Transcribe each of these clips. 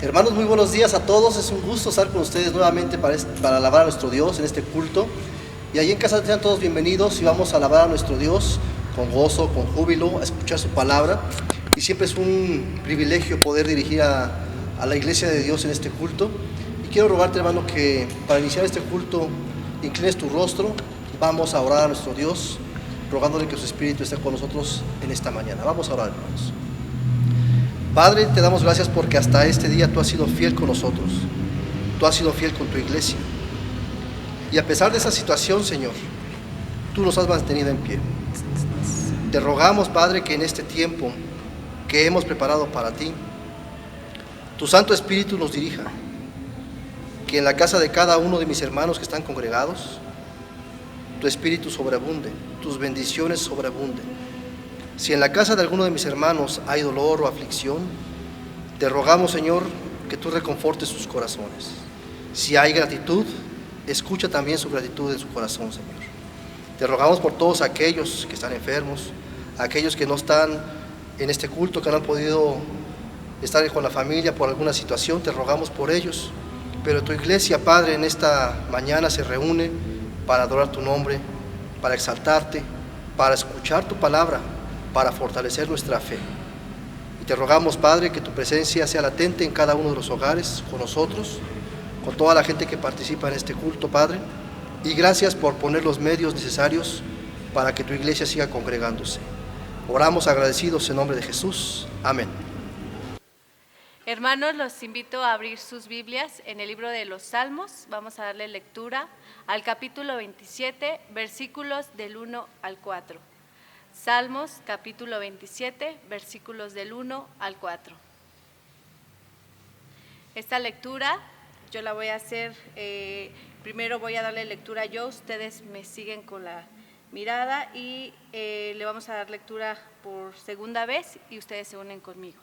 Hermanos, muy buenos días a todos. Es un gusto estar con ustedes nuevamente para alabar a nuestro Dios en este culto. Y allí en casa sean todos bienvenidos y vamos a alabar a nuestro Dios con gozo, con júbilo, a escuchar su palabra. Y siempre es un privilegio poder dirigir a la iglesia de Dios en este culto. Y quiero rogarte, hermano, que para iniciar este culto inclines tu rostro. Vamos a orar a nuestro Dios, rogándole que su Espíritu esté con nosotros en esta mañana. Vamos a orar, hermanos. Padre, te damos gracias porque hasta este día tú has sido fiel con nosotros. Tú has sido fiel con tu iglesia. Y a pesar de esa situación, Señor, tú nos has mantenido en pie. Te rogamos, Padre, que en este tiempo que hemos preparado para ti, tu Santo Espíritu nos dirija. Que en la casa de cada uno de mis hermanos que están congregados, tu Espíritu sobreabunde, tus bendiciones sobreabunden. Si en la casa de alguno de mis hermanos hay dolor o aflicción, te rogamos, Señor, que tú reconfortes sus corazones. Si hay gratitud, escucha también su gratitud en su corazón, Señor. Te rogamos por todos aquellos que están enfermos, aquellos que no están en este culto, que no han podido estar con la familia por alguna situación, te rogamos por ellos. Pero tu iglesia, Padre, en esta mañana se reúne para adorar tu nombre, para exaltarte, para escuchar tu palabra, para fortalecer nuestra fe. Y te rogamos, Padre, que tu presencia sea latente en cada uno de los hogares, con nosotros, con toda la gente que participa en este culto, Padre. Y gracias por poner los medios necesarios para que tu iglesia siga congregándose. Oramos agradecidos en nombre de Jesús. Amén. Hermanos, los invito a abrir sus Biblias en el libro de los Salmos. Vamos a darle lectura al capítulo 27, versículos del 1 al 4. Salmos, capítulo 27, versículos del 1 al 4. Esta lectura yo la voy a hacer, primero voy a darle lectura yo, ustedes me siguen con la mirada y le vamos a dar lectura por segunda vez y ustedes se unen conmigo.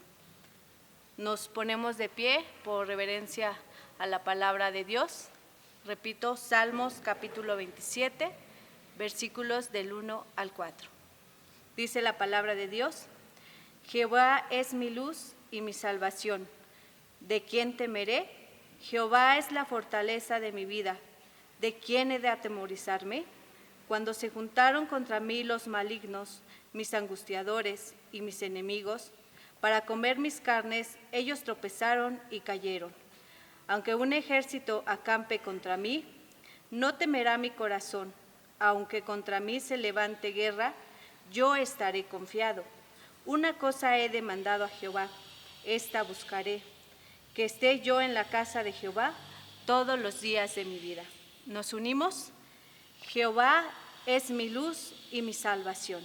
Nos ponemos de pie por reverencia a la palabra de Dios. Repito, Salmos capítulo 27, versículos del 1 al 4. Dice la palabra de Dios: Jehová es mi luz y mi salvación. ¿De quién temeré? Jehová es la fortaleza de mi vida. ¿De quién he de atemorizarme? Cuando se juntaron contra mí los malignos, mis angustiadores y mis enemigos, para comer mis carnes, ellos tropezaron y cayeron. Aunque un ejército acampe contra mí, no temerá mi corazón. Aunque contra mí se levante guerra, yo estaré confiado. Una cosa he demandado a Jehová, esta buscaré, que esté yo en la casa de Jehová todos los días de mi vida. ¿Nos unimos? Jehová es mi luz y mi salvación.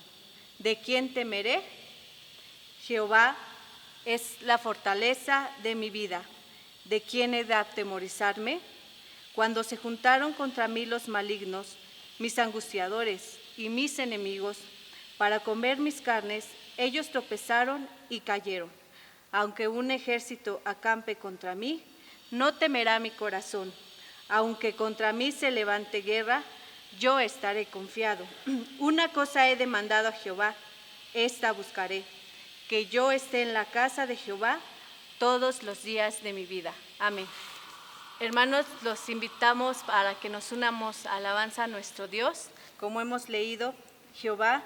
¿De quién temeré? Jehová es la fortaleza de mi vida. ¿De quién he de atemorizarme? Cuando se juntaron contra mí los malignos, mis angustiadores y mis enemigos, para comer mis carnes, ellos tropezaron y cayeron. Aunque un ejército acampe contra mí, no temerá mi corazón. Aunque contra mí se levante guerra, yo estaré confiado. Una cosa he demandado a Jehová, esta buscaré, que yo esté en la casa de Jehová todos los días de mi vida. Amén. Hermanos, los invitamos para que nos unamos a alabanza a nuestro Dios. Como hemos leído, Jehová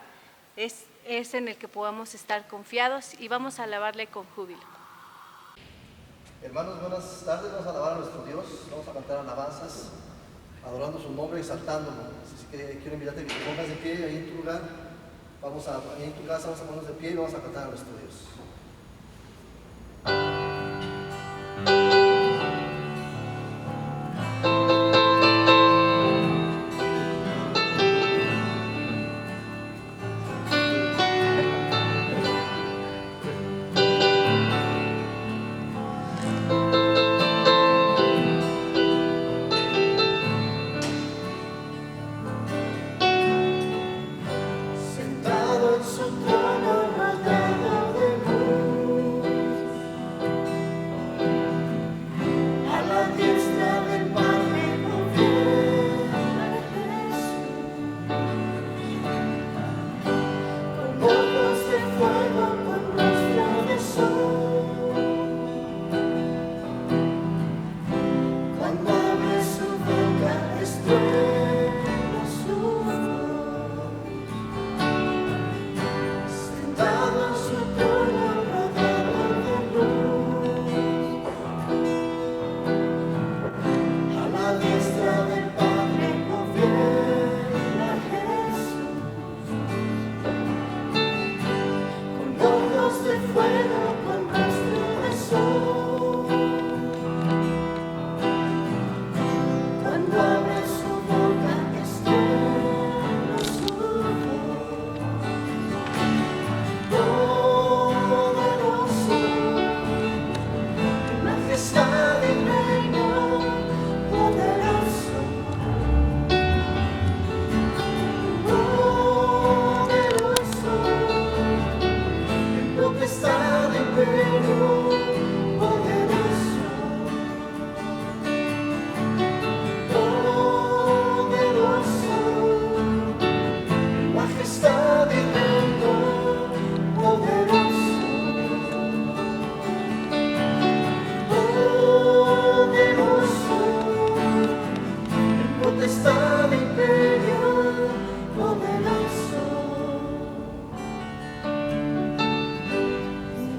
es en el que podamos estar confiados y vamos a alabarle con júbilo. Hermanos, buenas tardes. Vamos a alabar a nuestro Dios. Vamos a cantar alabanzas, adorando su nombre, exaltándolo. Así que quiero invitarte a que te pongas de pie ahí en tu lugar. Ahí en tu casa vamos a ponernos de pie y vamos a cantar a nuestro Dios. Sentado en su trono rodeado de luz. ojos de fuego con rostro de sol. Cuando abre su boca estreno su voz. Poderoso, majestad y reino, poderoso. Poderoso, en potestad y imperio, poderoso. Poderoso, majestad y reino, poderoso. Poderoso, en potestad y imperio, poderoso.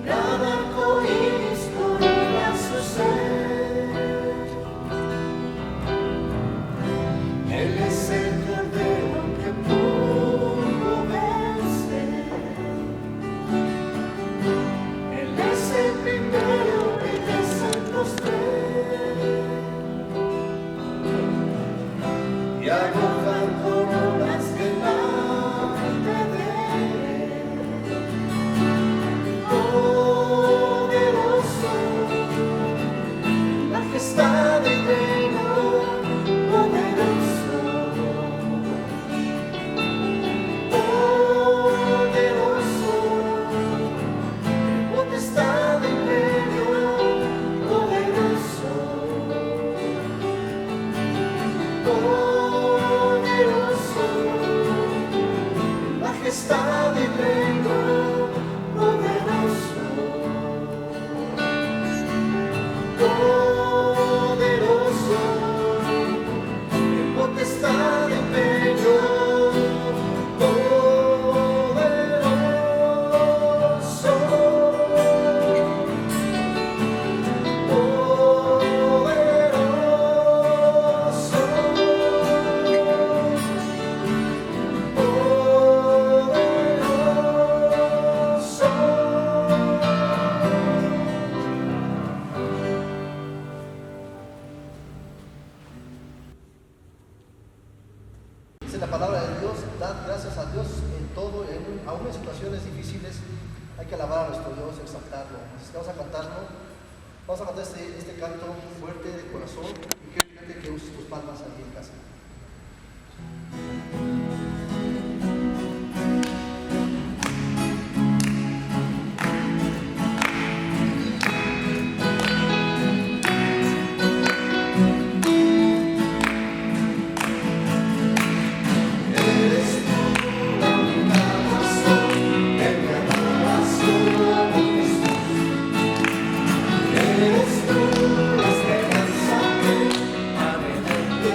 Gran arco iris corona su ser. Él es el cordero que pudo vencer. Él es el primero, Él es el postrer. Y arrojan coronas delante de Él. Poderoso, majestad y reino, poderoso. Poderoso, potestad y imperio, poderoso. Poderoso, majestad y reino, poderoso. Poderoso, potestad y imperio, poderoso. Dice la palabra de Dios, dad gracias a Dios en todo, aún en situaciones difíciles, hay que alabar a nuestro Dios, exaltarlo. Así que vamos a cantarlo, vamos a cantar este canto fuerte de corazón y quiero que uses tus palmas aquí en casa. Eres tú la esperanza que a mi mente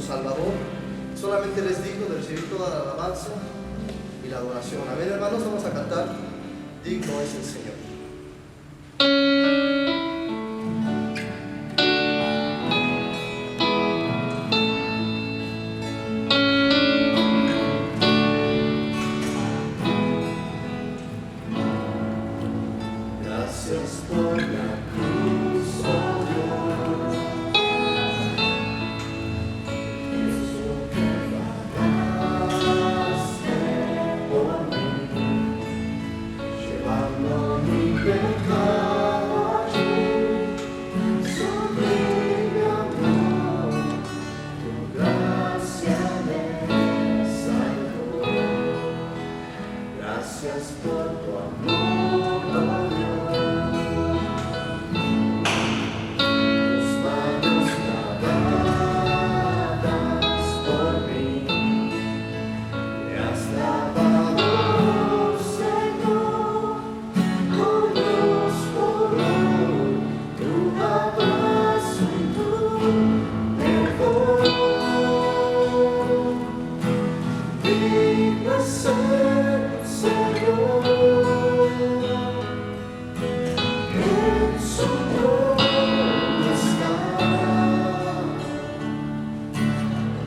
Salvador. Solamente Él es digno de recibir toda la alabanza y la adoración. Amén, hermanos, vamos a cantar, digno es el Señor. Gracias por la cruz, oh Dios. Eso que pagaste por mí, llevando mi pecado allí. Sublime amor, tu gracia me salvó. Gracias por tu amor, oh Dios. Tus manos lavadas por mí, me has lavado, Señor, conozco tu abrazo y tu perdón. Digno es el Señor, en su trono está.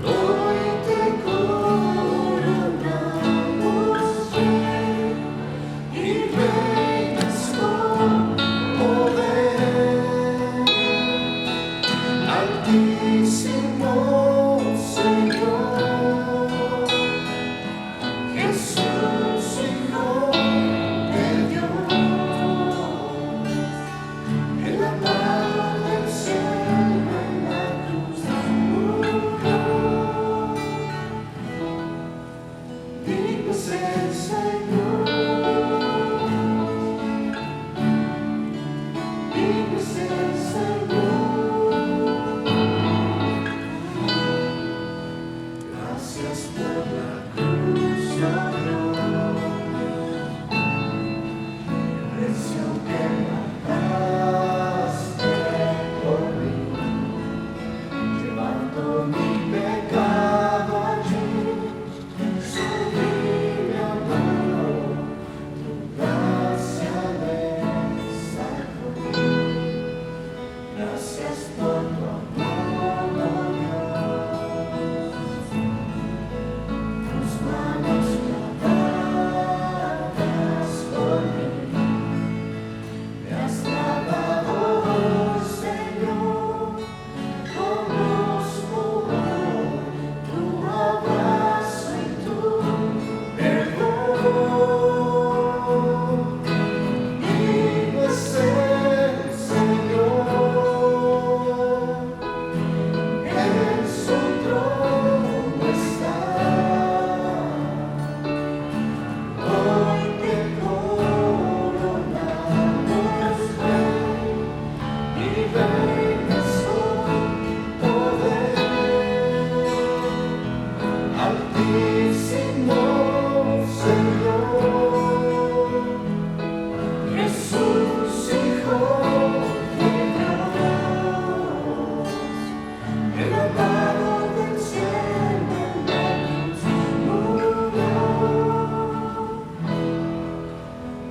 Hoy te coronamos, Rey, y reinas con poder. Altísimo Señor, Jesús, Hijo de Dios, el amado del cielo en la cruz murió. Digno es el Señor, digno es el Señor. Gracias por la cruz, oh Dios, el precio que pagaste por mí, llevando mi pecado allí. Sublime amor, tu gracia me salvó. Gracias por tu amor, oh Dios. Tus manos lavadas por mí, me has lavado, Señor, conozco tu abrazo y tu perdón. Digno es el Señor, en su trono está. Hoy te coronamos, Rey, y reinas con poder. Altísimo Señor, Jesús, Hijo de Dios, el amado del cielo en la cruz murió.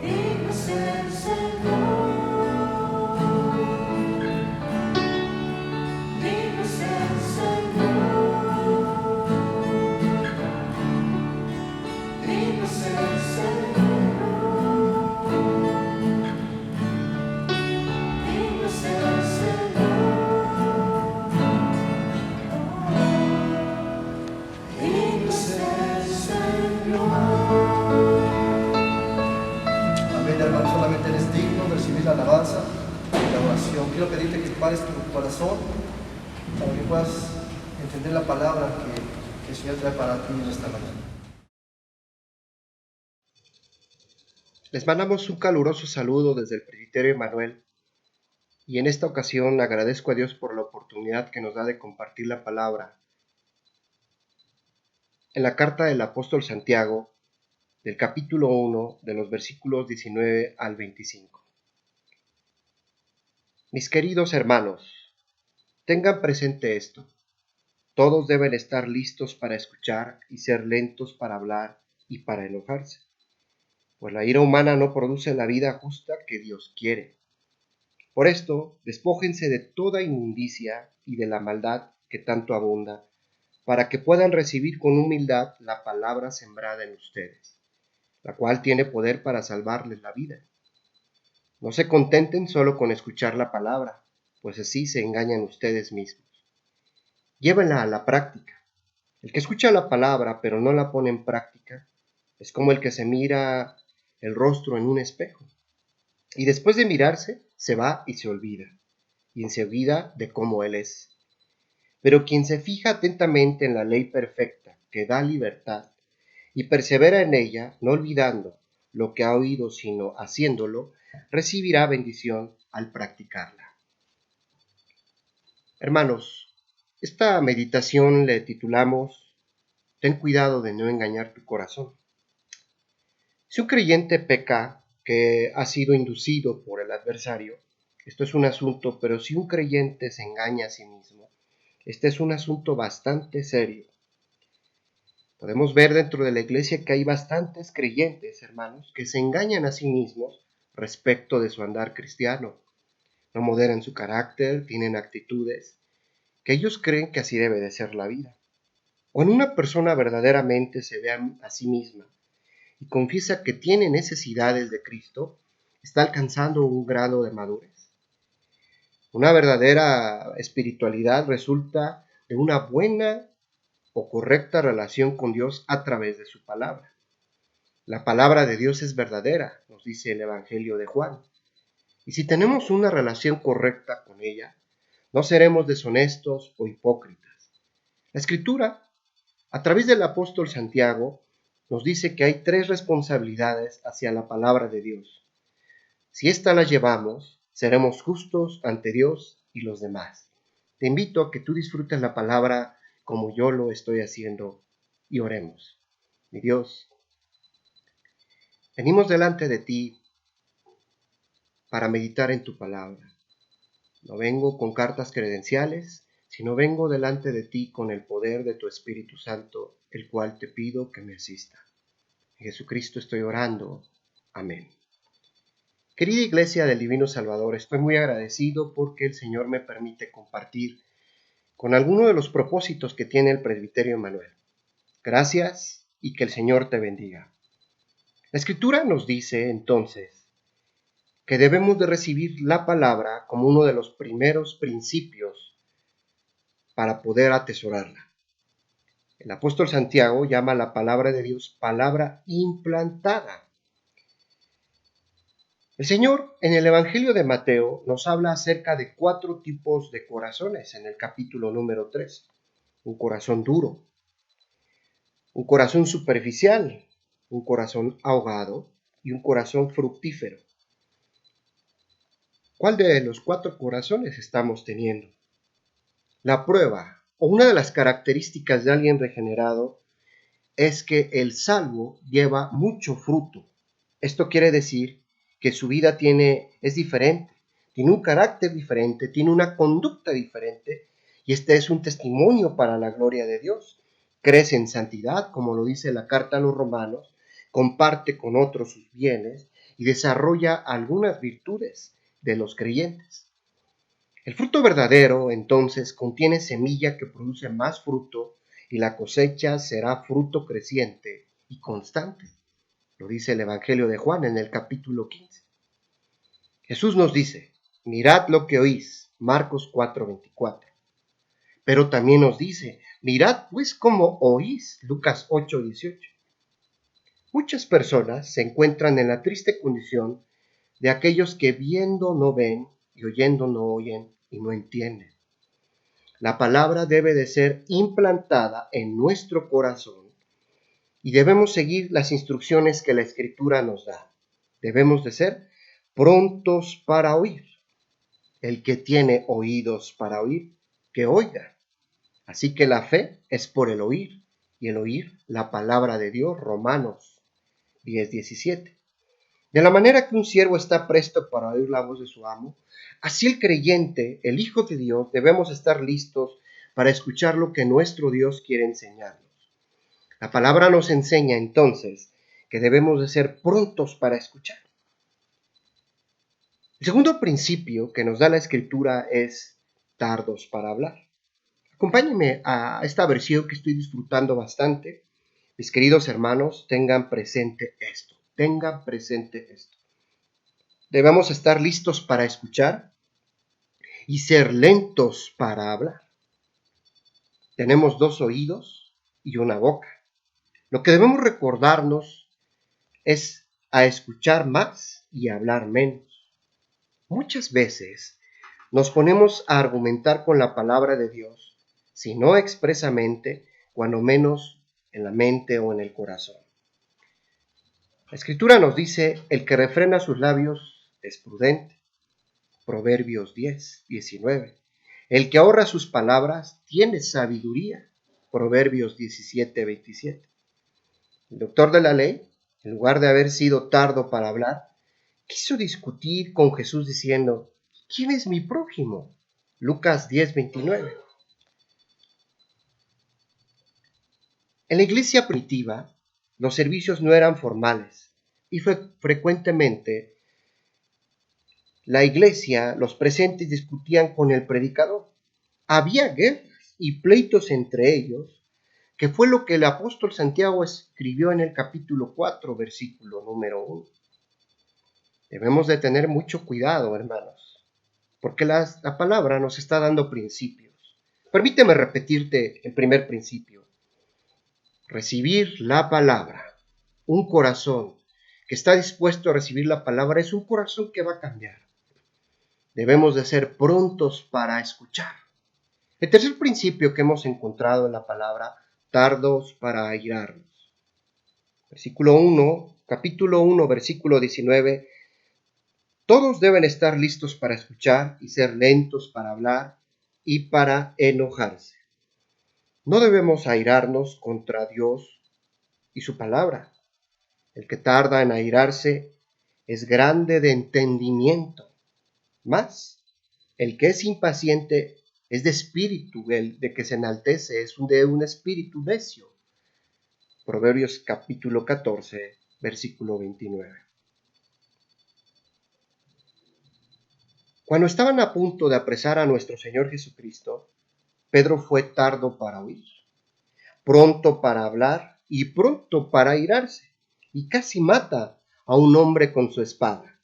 Digno es el Señor, digno es el Señor, digno es el Señor, digno es el Señor, digno es el Señor. Amén, hermano, solamente eres digno de recibir la alabanza y la oración. Quiero pedirte que pares tu corazón para que puedas entender la palabra que el Señor trae para ti en esta mañana. Les mandamos un caluroso saludo desde el Presbiterio Emanuel y en esta ocasión agradezco a Dios por la oportunidad que nos da de compartir la palabra. En la carta del apóstol Santiago, del capítulo 1, de los versículos 19 al 25. Mis queridos hermanos, tengan presente esto. Todos deben estar listos para escuchar y ser lentos para hablar y para enojarse, pues la ira humana no produce la vida justa que Dios quiere. Por esto, despójense de toda inmundicia y de la maldad que tanto abunda, para que puedan recibir con humildad la palabra sembrada en ustedes, la cual tiene poder para salvarles la vida. No se contenten solo con escuchar la palabra, pues así se engañan ustedes mismos. Llévenla a la práctica. El que escucha la palabra pero no la pone en práctica es como el que se mira el rostro en un espejo y después de mirarse se va y se olvida de cómo él es. Pero quien se fija atentamente en la ley perfecta que da libertad y persevera en ella, no olvidando lo que ha oído sino haciéndolo, recibirá bendición al practicarla. Hermanos, esta meditación le titulamos Ten cuidado de no engañar tu corazón. Si un creyente peca que ha sido inducido por el adversario, esto es un asunto, pero si un creyente se engaña a sí mismo, este es un asunto bastante serio. Podemos ver dentro de la iglesia que hay bastantes creyentes, hermanos, que se engañan a sí mismos respecto de su andar cristiano. No moderan su carácter, tienen actitudes que ellos creen que así debe de ser la vida. Cuando una persona verdaderamente se ve a sí misma y confiesa que tiene necesidades de Cristo, está alcanzando un grado de madurez. Una verdadera espiritualidad resulta de una buena o correcta relación con Dios a través de su palabra. La palabra de Dios es verdadera, nos dice el Evangelio de Juan. Y si tenemos una relación correcta con ella, no seremos deshonestos o hipócritas. La Escritura, a través del apóstol Santiago, nos dice que hay 3 responsabilidades hacia la palabra de Dios. Si ésta la llevamos, seremos justos ante Dios y los demás. Te invito a que tú disfrutes la palabra como yo lo estoy haciendo y oremos. Mi Dios, venimos delante de ti para meditar en tu palabra. No vengo con cartas credenciales, sino vengo delante de ti con el poder de tu Espíritu Santo, el cual te pido que me asista. En Jesucristo estoy orando. Amén. Querida Iglesia del Divino Salvador, estoy muy agradecido porque el Señor me permite compartir con alguno de los propósitos que tiene el Presbiterio Emmanuel. Gracias y que el Señor te bendiga. La Escritura nos dice entonces que debemos de recibir la palabra como uno de los primeros principios para poder atesorarla. El apóstol Santiago llama a la palabra de Dios palabra implantada. El Señor en el Evangelio de Mateo nos habla acerca de 4 tipos de corazones en el capítulo número 3. Un corazón duro, un corazón superficial, un corazón ahogado y un corazón fructífero. ¿Cuál de los 4 corazones estamos teniendo? La prueba, o una de las características de alguien regenerado, es que el salvo lleva mucho fruto. Esto quiere decir que su vida es diferente, tiene un carácter diferente, tiene una conducta diferente, y este es un testimonio para la gloria de Dios. Crece en santidad, como lo dice la carta a los Romanos, comparte con otros sus bienes y desarrolla algunas virtudes de los creyentes. El fruto verdadero, entonces, contiene semilla que produce más fruto y la cosecha será fruto creciente y constante. Lo dice el Evangelio de Juan en el capítulo 15. Jesús nos dice, mirad lo que oís, Marcos 4:24. Pero también nos dice, mirad pues cómo oís, Lucas 8:18. Muchas personas se encuentran en la triste condición de aquellos que viendo no ven y oyendo no oyen y no entienden. La palabra debe de ser implantada en nuestro corazón y debemos seguir las instrucciones que la Escritura nos da. Debemos de ser prontos para oír. El que tiene oídos para oír, que oiga. Así que la fe es por el oír, y el oír la palabra de Dios, Romanos 10:17. De la manera que un siervo está presto para oír la voz de su amo, así el creyente, el Hijo de Dios, debemos estar listos para escuchar lo que nuestro Dios quiere enseñarnos. La palabra nos enseña entonces que debemos de ser prontos para escuchar. El segundo principio que nos da la Escritura es tardos para hablar. Acompáñenme a esta versión que estoy disfrutando bastante. Mis queridos hermanos, tengan presente esto. Tengan presente esto. Debemos estar listos para escuchar y ser lentos para hablar. Tenemos 2 oídos y una boca. Lo que debemos recordarnos es a escuchar más y a hablar menos. Muchas veces nos ponemos a argumentar con la palabra de Dios, si no expresamente, cuando menos en la mente o en el corazón. La Escritura nos dice, el que refrena sus labios es prudente. Proverbios 10:19. El que ahorra sus palabras tiene sabiduría. Proverbios 17:27. El doctor de la ley, en lugar de haber sido tardo para hablar, quiso discutir con Jesús diciendo, ¿quién es mi prójimo? Lucas 10:29. En la iglesia primitiva, los servicios no eran formales y frecuentemente la iglesia, los presentes discutían con el predicador. Había guerras y pleitos entre ellos, que fue lo que el apóstol Santiago escribió en el capítulo 4, versículo número 1. Debemos de tener mucho cuidado, hermanos, porque la palabra nos está dando principios. Permíteme repetirte el primer principio. Recibir la palabra. Un corazón que está dispuesto a recibir la palabra es un corazón que va a cambiar. Debemos de ser prontos para escuchar. El tercer principio que hemos encontrado en la palabra, tardos para airarnos. Capítulo 1, versículo 19. Todos deben estar listos para escuchar y ser lentos para hablar y para enojarse. No debemos airarnos contra Dios y su palabra. El que tarda en airarse es grande de entendimiento. Más, el que es impaciente es de espíritu, el de que se enaltece es de un espíritu necio. Proverbios capítulo 14, versículo 29. Cuando estaban a punto de apresar a nuestro Señor Jesucristo, Pedro fue tardo para oír, pronto para hablar y pronto para airarse, y casi mata a un hombre con su espada.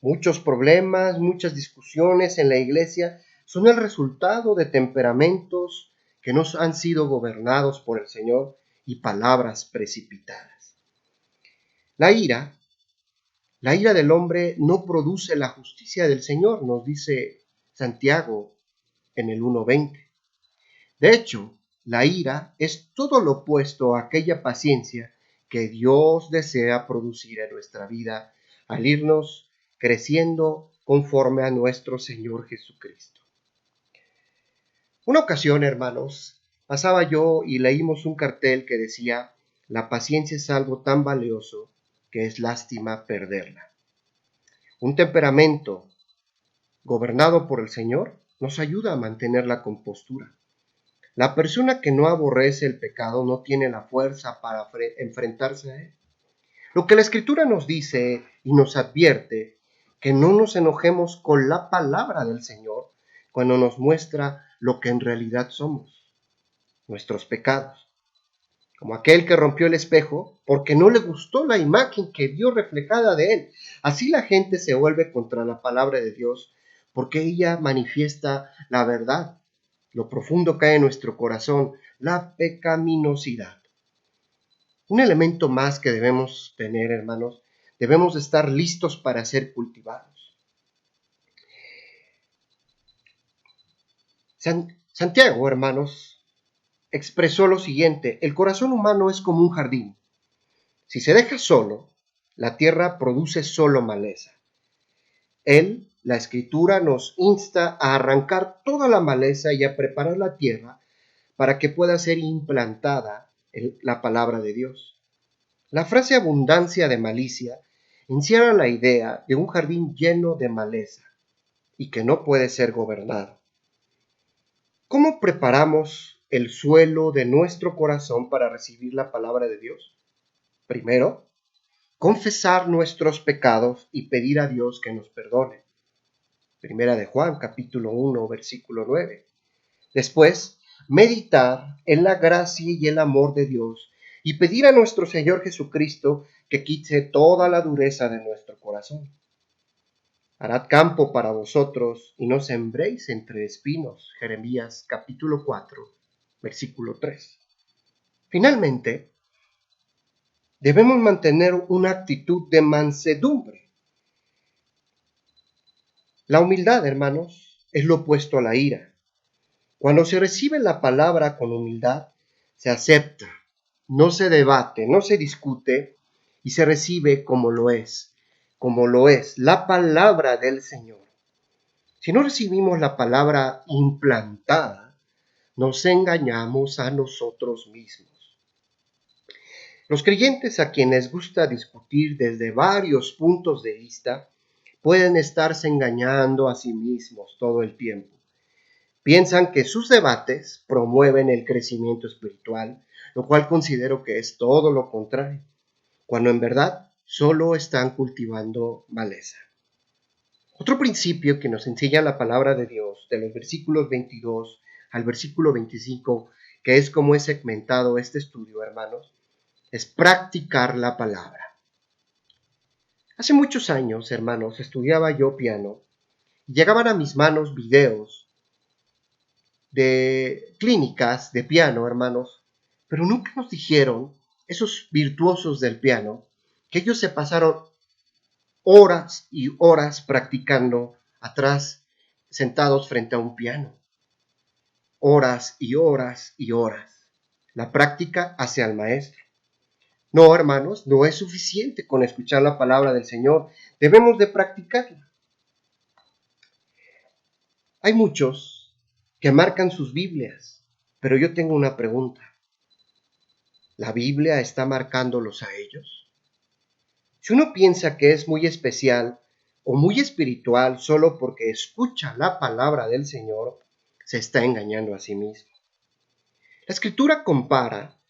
Muchos problemas, muchas discusiones en la iglesia son el resultado de temperamentos que no han sido gobernados por el Señor y palabras precipitadas. La ira del hombre no produce la justicia del Señor, nos dice Santiago en el 1:20. De hecho, la ira es todo lo opuesto a aquella paciencia que Dios desea producir en nuestra vida al irnos creciendo conforme a nuestro Señor Jesucristo. Una ocasión, hermanos, pasaba yo y leímos un cartel que decía, la paciencia es algo tan valioso que es lástima perderla. Un temperamento gobernado por el Señor nos ayuda a mantener la compostura. La persona que no aborrece el pecado no tiene la fuerza para enfrentarse a él. Lo que la Escritura nos dice y nos advierte que no nos enojemos con la palabra del Señor cuando nos muestra lo que en realidad somos, nuestros pecados. Como aquel que rompió el espejo porque no le gustó la imagen que vio reflejada de él. Así la gente se vuelve contra la palabra de Dios porque ella manifiesta la verdad, lo profundo que hay en nuestro corazón, la pecaminosidad. Un elemento más que debemos tener, hermanos, debemos estar listos para ser cultivados. Santiago, hermanos, expresó lo siguiente: el corazón humano es como un jardín. Si se deja solo, la tierra produce solo maleza. La Escritura nos insta a arrancar toda la maleza y a preparar la tierra para que pueda ser implantada la palabra de Dios. La frase abundancia de malicia encierra la idea de un jardín lleno de maleza y que no puede ser gobernado. ¿Cómo preparamos el suelo de nuestro corazón para recibir la palabra de Dios? Primero, confesar nuestros pecados y pedir a Dios que nos perdone. Primera de Juan, capítulo 1, versículo 9. Después, meditar en la gracia y el amor de Dios y pedir a nuestro Señor Jesucristo que quite toda la dureza de nuestro corazón. Harad campo para vosotros y no sembréis entre espinos. Jeremías capítulo 4, versículo 3. Finalmente, debemos mantener una actitud de mansedumbre. La humildad, hermanos, es lo opuesto a la ira. Cuando se recibe la palabra con humildad, se acepta, no se debate, no se discute y se recibe como lo es la palabra del Señor. Si no recibimos la palabra implantada, nos engañamos a nosotros mismos. Los creyentes a quienes gusta discutir desde varios puntos de vista pueden estarse engañando a sí mismos todo el tiempo. Piensan que sus debates promueven el crecimiento espiritual, lo cual considero que es todo lo contrario, cuando en verdad solo están cultivando maleza. Otro principio que nos enseña la palabra de Dios, de los versículos 22 al versículo 25, que es como es segmentado este estudio, hermanos, es practicar la palabra. Hace muchos años, hermanos, estudiaba yo piano y llegaban a mis manos videos de clínicas de piano, hermanos, pero nunca nos dijeron, esos virtuosos del piano, que ellos se pasaron horas y horas practicando atrás, sentados frente a un piano. Horas y horas y horas. La práctica hace al maestro. No, hermanos, no es suficiente con escuchar la palabra del Señor. Debemos de practicarla. Hay muchos que marcan sus Biblias, pero yo tengo una pregunta. ¿La Biblia está marcándolos a ellos? Si uno piensa que es muy especial o muy espiritual solo porque escucha la palabra del Señor, se está engañando a sí mismo. La Escritura compara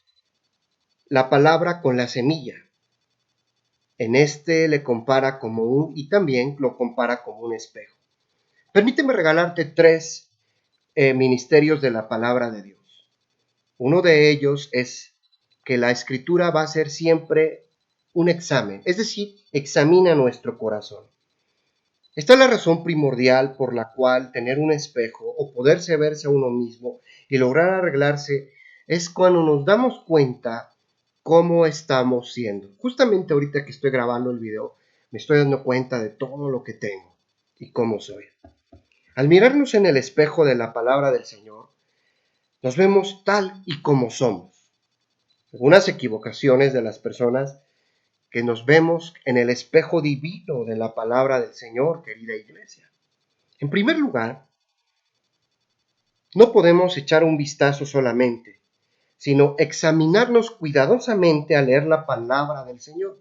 la palabra con la semilla. En este le compara y también lo compara como un espejo. Permíteme regalarte 3 ministerios de la palabra de Dios. Uno de ellos es que la Escritura va a ser siempre un examen, es decir, examina nuestro corazón. Esta es la razón primordial por la cual tener un espejo o poderse verse a uno mismo y lograr arreglarse es cuando nos damos cuenta cómo estamos siendo. Justamente ahorita que estoy grabando el video, me estoy dando cuenta de todo lo que tengo y cómo soy. Al mirarnos en el espejo de la palabra del Señor, nos vemos tal y como somos. Algunas equivocaciones de las personas que nos vemos en el espejo divino de la palabra del Señor, querida iglesia. En primer lugar, no podemos echar un vistazo solamente, sino examinarnos cuidadosamente al leer la palabra del Señor.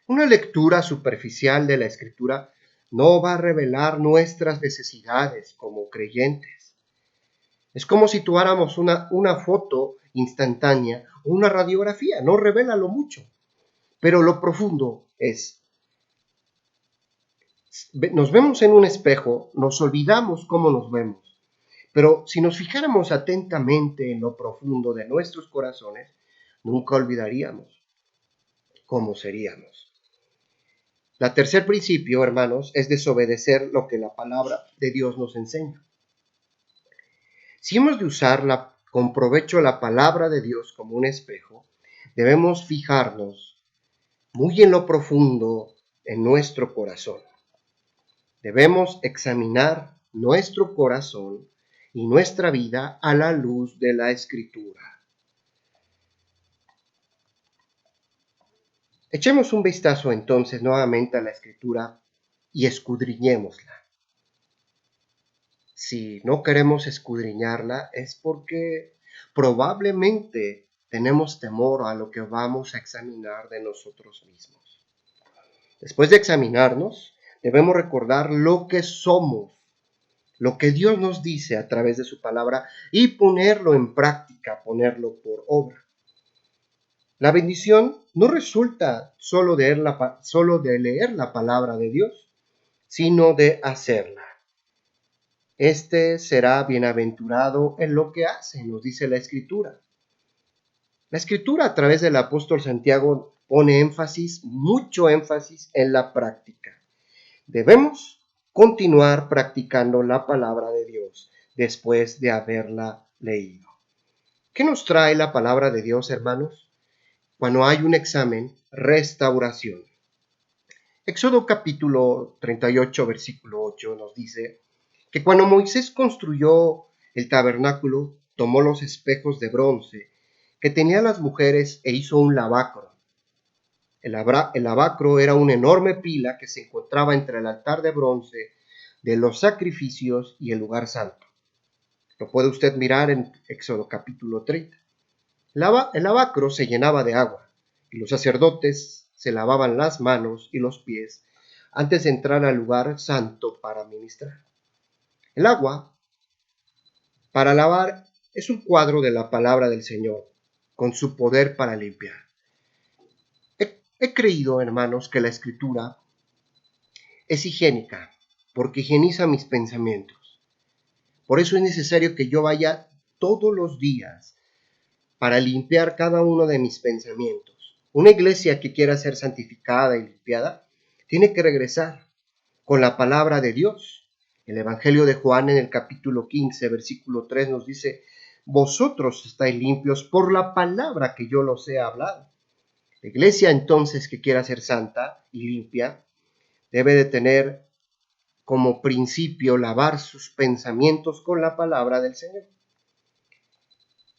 Una lectura superficial de la Escritura no va a revelar nuestras necesidades como creyentes. Es como si tomáramos una foto instantánea o una radiografía, no revela lo mucho. Pero lo profundo es, nos vemos en un espejo, nos olvidamos cómo nos vemos, pero si nos fijáramos atentamente en lo profundo de nuestros corazones, nunca olvidaríamos cómo seríamos. El tercer principio, hermanos, es desobedecer lo que la palabra de Dios nos enseña. Si hemos de usar con provecho la palabra de Dios como un espejo, debemos fijarnos muy en lo profundo en nuestro corazón. Debemos examinar nuestro corazón y nuestra vida a la luz de la Escritura. Echemos un vistazo entonces nuevamente a la Escritura y escudriñémosla. Si no queremos escudriñarla es porque probablemente tenemos temor a lo que vamos a examinar de nosotros mismos. Después de examinarnos, debemos recordar lo que somos. lo que Dios nos dice a través de su palabra y ponerlo en práctica, ponerlo por obra. La bendición no resulta solo de leer la palabra de Dios, sino de hacerla. Este será bienaventurado en lo que hace, nos dice la Escritura. La Escritura a través del apóstol Santiago pone mucho énfasis en la práctica. Debemos continuar practicando la palabra de Dios después de haberla leído. ¿Qué nos trae la palabra de Dios, hermanos? Cuando hay un examen, restauración. Éxodo capítulo 38, versículo 8 nos dice que cuando Moisés construyó el tabernáculo, tomó los espejos de bronce que tenían las mujeres e hizo un lavacro. El lavacro era una enorme pila que se encontraba entre el altar de bronce de los sacrificios y el lugar santo. Lo puede usted mirar en Éxodo capítulo 30. El lavacro se llenaba de agua y los sacerdotes se lavaban las manos y los pies antes de entrar al lugar santo para ministrar. El agua para lavar es un cuadro de la palabra del Señor con su poder para limpiar. He creído, hermanos, que la Escritura es higiénica porque higieniza mis pensamientos. Por eso es necesario que yo vaya todos los días para limpiar cada uno de mis pensamientos. Una iglesia que quiera ser santificada y limpiada tiene que regresar con la palabra de Dios. El Evangelio de Juan en el capítulo 15, versículo 3 nos dice: vosotros estáis limpios por la palabra que yo los he hablado. La iglesia entonces que quiera ser santa y limpia debe de tener como principio lavar sus pensamientos con la palabra del Señor.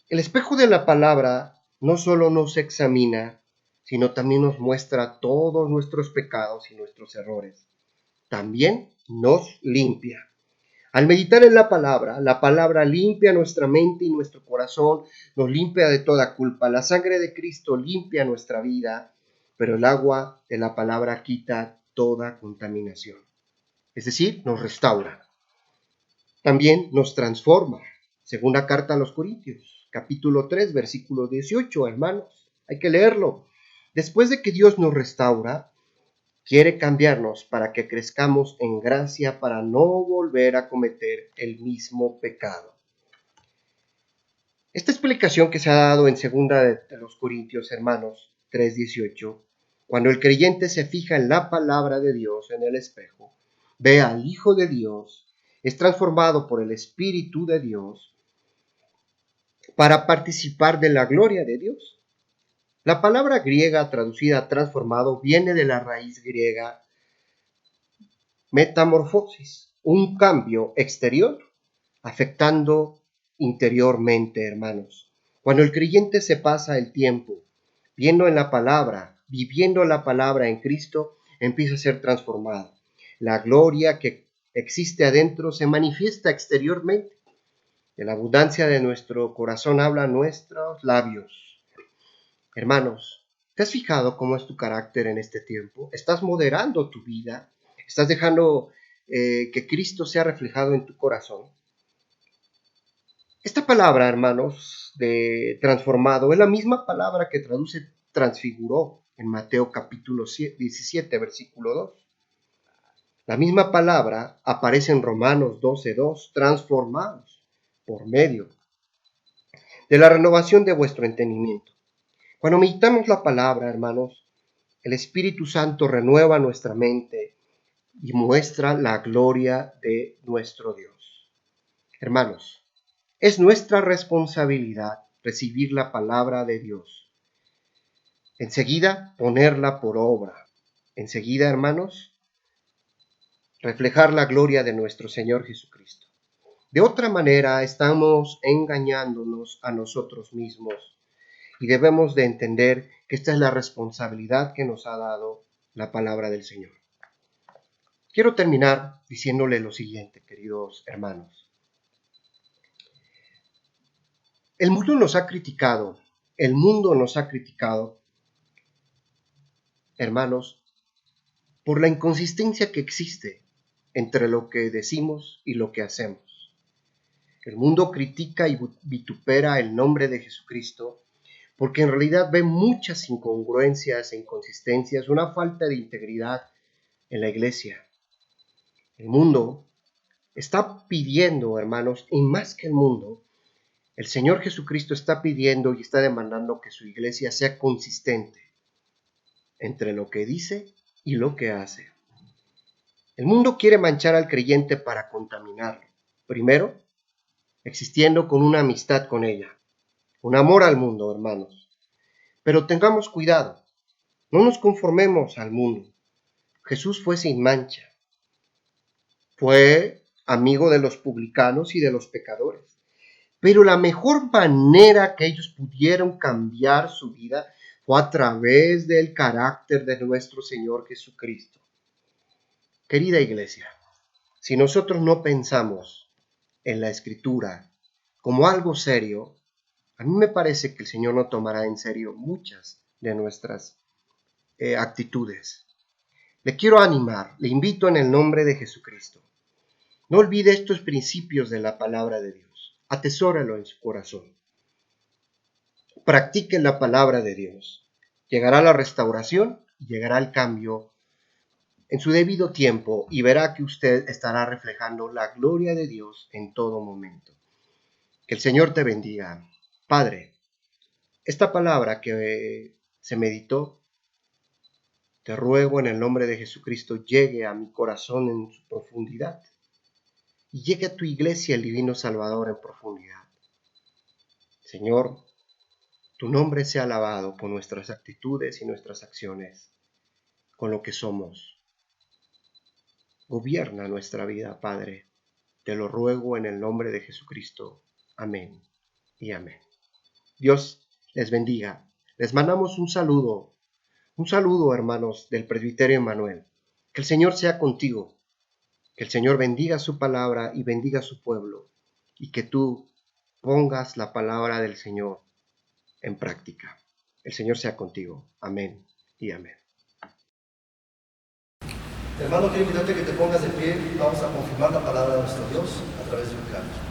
El espejo de la palabra no solo nos examina, sino también nos muestra todos nuestros pecados y nuestros errores. También nos limpia. Al meditar en la palabra limpia nuestra mente y nuestro corazón, nos limpia de toda culpa. La sangre de Cristo limpia nuestra vida, pero el agua de la palabra quita toda contaminación. Es decir, nos restaura. También nos transforma. Segunda carta a los Corintios, capítulo 3, versículo 18, hermanos. Hay que leerlo. Después de que Dios nos restaura, quiere cambiarnos para que crezcamos en gracia para no volver a cometer el mismo pecado. Esta explicación que se ha dado en segunda de los Corintios, hermanos, 3:18, cuando el creyente se fija en la palabra de Dios en el espejo, ve al Hijo de Dios, es transformado por el Espíritu de Dios para participar de la gloria de Dios. La palabra griega traducida transformado viene de la raíz griega metamorfosis, un cambio exterior afectando interiormente, hermanos. Cuando el creyente se pasa el tiempo viendo en la palabra, viviendo la palabra en Cristo, empieza a ser transformado. La gloria que existe adentro se manifiesta exteriormente. De la abundancia de nuestro corazón habla nuestros labios. Hermanos, ¿te has fijado cómo es tu carácter en este tiempo? ¿Estás moderando tu vida? ¿Estás dejando que Cristo sea reflejado en tu corazón? Esta palabra, hermanos, de transformado, es la misma palabra que traduce transfiguró en Mateo capítulo 17, versículo 2. La misma palabra aparece en Romanos 12:2, transformados por medio de la renovación de vuestro entendimiento. Cuando meditamos la palabra, hermanos, el Espíritu Santo renueva nuestra mente y muestra la gloria de nuestro Dios. Hermanos, es nuestra responsabilidad recibir la palabra de Dios. Enseguida, ponerla por obra. Enseguida, hermanos, reflejar la gloria de nuestro Señor Jesucristo. De otra manera, estamos engañándonos a nosotros mismos. Y debemos de entender que esta es la responsabilidad que nos ha dado la palabra del Señor. Quiero terminar diciéndole lo siguiente, queridos hermanos. El mundo nos ha criticado, hermanos, por la inconsistencia que existe entre lo que decimos y lo que hacemos. El mundo critica y vitupera el nombre de Jesucristo porque en realidad ve muchas incongruencias e inconsistencias, una falta de integridad en la iglesia. El mundo está pidiendo, hermanos, y más que el mundo, el Señor Jesucristo está pidiendo y está demandando que su iglesia sea consistente entre lo que dice y lo que hace. El mundo quiere manchar al creyente para contaminarlo. Primero, existiendo con una amistad con ella, un amor al mundo, hermanos. Pero tengamos cuidado, no nos conformemos al mundo. Jesús fue sin mancha, fue amigo de los publicanos y de los pecadores. Pero la mejor manera que ellos pudieron cambiar su vida fue a través del carácter de nuestro Señor Jesucristo. Querida iglesia, si nosotros no pensamos en la Escritura como algo serio, a mí me parece que el Señor no tomará en serio muchas de nuestras actitudes. Le quiero animar, le invito en el nombre de Jesucristo. No olvide estos principios de la palabra de Dios. Atesóralo en su corazón. Practique la palabra de Dios. Llegará la restauración y llegará el cambio en su debido tiempo y verá que usted estará reflejando la gloria de Dios en todo momento. Que el Señor te bendiga. Padre, esta palabra que se meditó, te ruego en el nombre de Jesucristo llegue a mi corazón en su profundidad y llegue a tu iglesia el Divino Salvador en profundidad. Señor, tu nombre sea alabado con nuestras actitudes y nuestras acciones, con lo que somos. Gobierna nuestra vida, Padre. Te lo ruego en el nombre de Jesucristo. Amén y amén. Dios les bendiga. Les mandamos un saludo, hermanos, del Presbiterio Emmanuel. Que el Señor sea contigo. Que el Señor bendiga su palabra y bendiga su pueblo. Y que tú pongas la palabra del Señor en práctica. El Señor sea contigo. Amén y amén. Hermano, quiero invitarte a que te pongas de pie. Vamos a confirmar la palabra de nuestro Dios a través de un canto.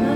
No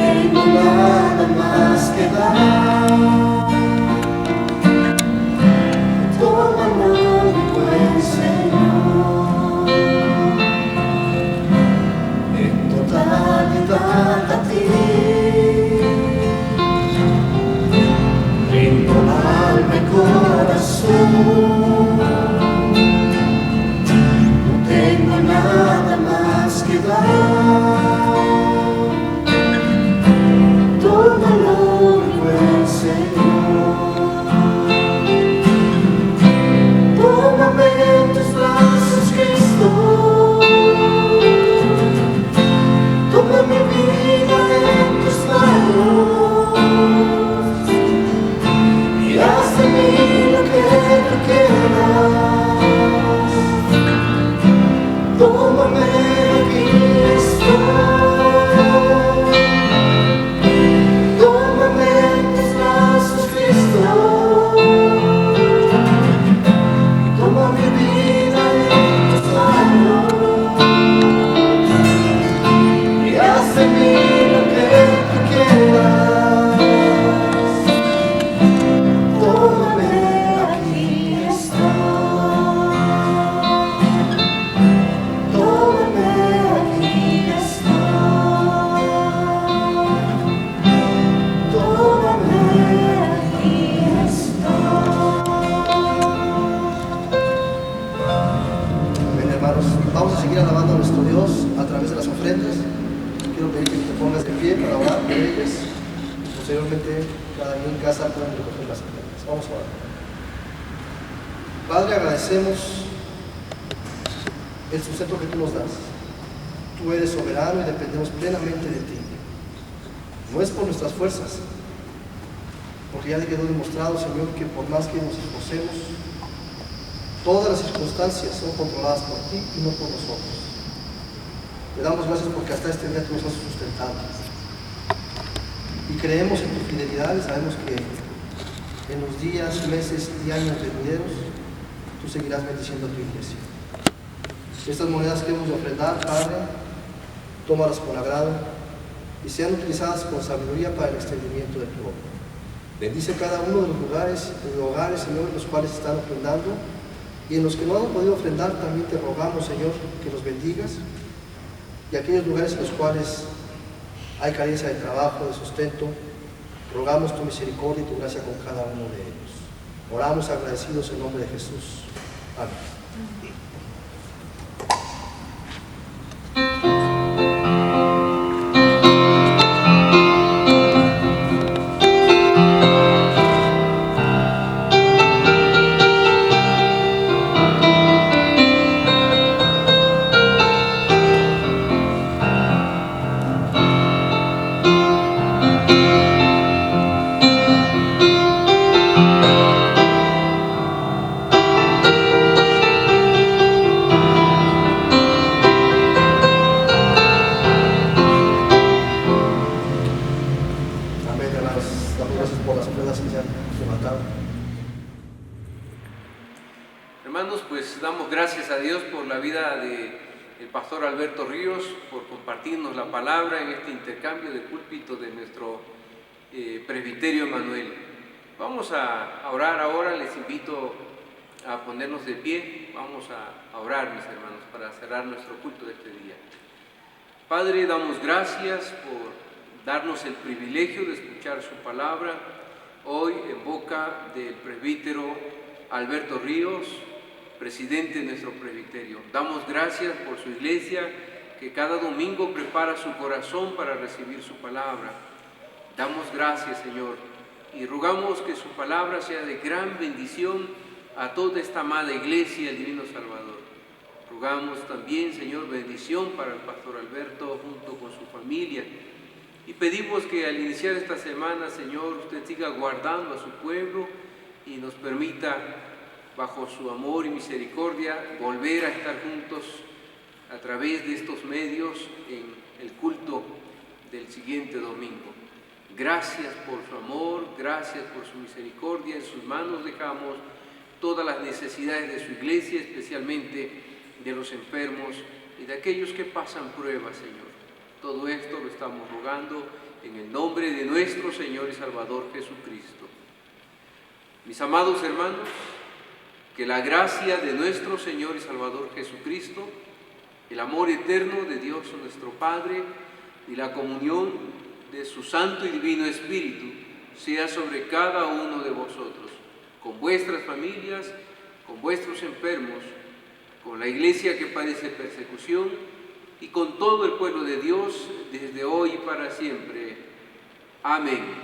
tengo nada más que dar. Tómalo, buen Señor. Tómame en tus brazos, Cristo. Toma mi vida en tus manos y haz de mí lo que tú quieras. Tómame, aquí estoy. Tómame en tus brazos, Cristo. Toma mi vida en tus manos y haz de mí lo que tú quieras. Tómame, aquí estoy. Tómame, aquí estoy. Tómame, aquí estoy. Bien, hermanos, vamos a seguir alabando a nuestro Dios a través de las ofrendas. Quiero pedir que te pongas de pie para orar por ellas. Posteriormente, cada uno en casa puede recoger las ofrendas. Vamos a orar. Padre, agradecemos el sustento que tú nos das. Tú eres soberano y dependemos plenamente de ti. No es por nuestras fuerzas, porque ya quedó demostrado, Señor, que por más que nos esforcemos, todas las circunstancias son controladas por ti y no por nosotros. Te damos gracias porque hasta este día tú nos has sustentado. Y creemos en tu fidelidad y sabemos que en los días, meses y años venideros tú seguirás bendiciendo a tu iglesia. Estas monedas que hemos de ofrendar, Padre, tómalas con agrado y sean utilizadas con sabiduría para el extendimiento de tu obra. Bendice cada uno de los hogares, Señor, en los cuales están ofrendando y en los que no han podido ofrendar, también te rogamos, Señor, que los bendigas. Y aquellos lugares en los cuales hay carencia de trabajo, de sustento, rogamos tu misericordia y tu gracia con cada uno de ellos. Oramos agradecidos en nombre de Jesús. Amén. Hermanos, pues damos gracias a Dios por la vida del pastor Alberto Ríos, por compartirnos la palabra en este intercambio de púlpito de nuestro presbiterio Emanuel. Vamos a orar ahora, les invito a ponernos de pie, vamos a orar, mis hermanos, para cerrar nuestro culto de este día. Padre, damos gracias por darnos el privilegio de escuchar su palabra hoy en boca del presbítero Alberto Ríos, presidente de nuestro presbiterio. Damos gracias por su iglesia que cada domingo prepara su corazón para recibir su palabra. Damos gracias, Señor, y rogamos que su palabra sea de gran bendición a toda esta amada iglesia, el Divino Salvador. Rogamos también, Señor, bendición para el pastor Alberto junto con su familia. Y pedimos que al iniciar esta semana, Señor, usted siga guardando a su pueblo y nos permita, bajo su amor y misericordia, volver a estar juntos a través de estos medios en el culto del siguiente domingo. Gracias por su amor, gracias por su misericordia. En sus manos dejamos todas las necesidades de su iglesia, especialmente de los enfermos y de aquellos que pasan pruebas, Señor. Todo esto lo estamos rogando en el nombre de nuestro Señor y Salvador Jesucristo. Mis amados hermanos, que la gracia de nuestro Señor y Salvador Jesucristo, el amor eterno de Dios nuestro Padre y la comunión de su Santo y Divino Espíritu sea sobre cada uno de vosotros, con vuestras familias, con vuestros enfermos, con la iglesia que padece persecución y con todo el pueblo de Dios, desde hoy y para siempre. Amén.